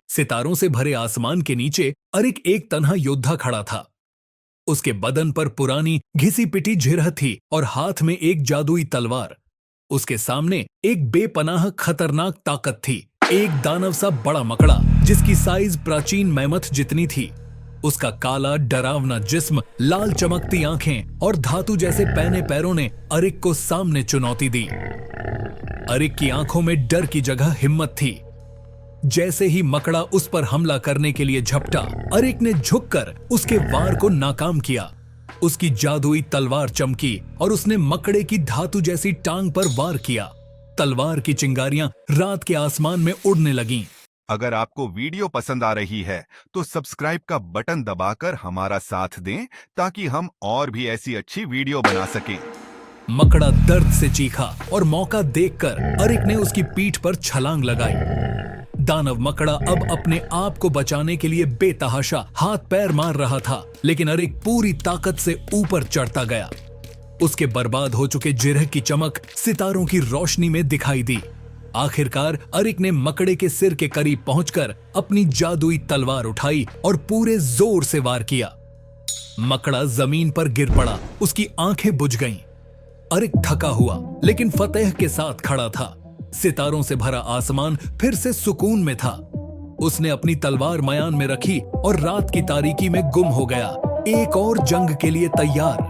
सितारों से भरे आसमान के नीचे अरिक एक तन्हा योद्धा खड़ा था। उसके बदन पर पुरानी घिसी पिटी जिरह थी और हाथ में एक जादुई तलवार। उसके सामने एक बेपनाह खतरनाक ताकत थी, एक दानव सा बड़ा मकड़ा जिसकी साइज प्राचीन मैमथ जितनी थी। उसका काला डरावना जिस्म, लाल चमकती आंखें और धातु जैसे पैने पैरों ने अरिक को सामने चुनौती दी। अरिक की आंखों में डर की जगह हिम्मत थी। जैसे ही मकड़ा उस पर हमला करने के लिए झपटा, अरिक ने झुककर उसके वार को नाकाम किया। उसकी जादुई तलवार चमकी और उसने मकड़े की धातु जैसी टांग पर वार किया। तलवार की चिंगारियां रात के आसमान में उड़ने लगीं। अगर आपको वीडियो पसंद आ रही है तो सब्सक्राइब का बटन दबाकर हमारा साथ दें ताकि हम और भी ऐसी अच्छी वीडियो बना सकें। मकड़ा दर्द से चीखा और मौका देखकर अरिक ने उसकी पीठ पर छलांग लगाई। दानव मकड़ा अब अपने आप को बचाने के लिए बेतहाशा हाथ पैर मार रहा था, लेकिन अरिक पूरी ताकत से ऊपर चढ़ता गया। उसके बर्बाद हो चुके जिरह की चमक सितारों की रोशनी में दिखाई दी। आखिरकार अरिक ने मकड़े के सिर के करीब पहुंचकर अपनी जादुई तलवार उठाई और पूरे जोर से वार किया। मकड़ा जमीन पर गिर पड़ा, उसकी आंखें बुझ गईं। अरिक थका हुआ लेकिन फतेह के साथ खड़ा था। सितारों से भरा आसमान फिर से सुकून में था। उसने अपनी तलवार मयान में रखी और रात की तारीकी में गुम हो गया, एक और जंग के लिए तैयार।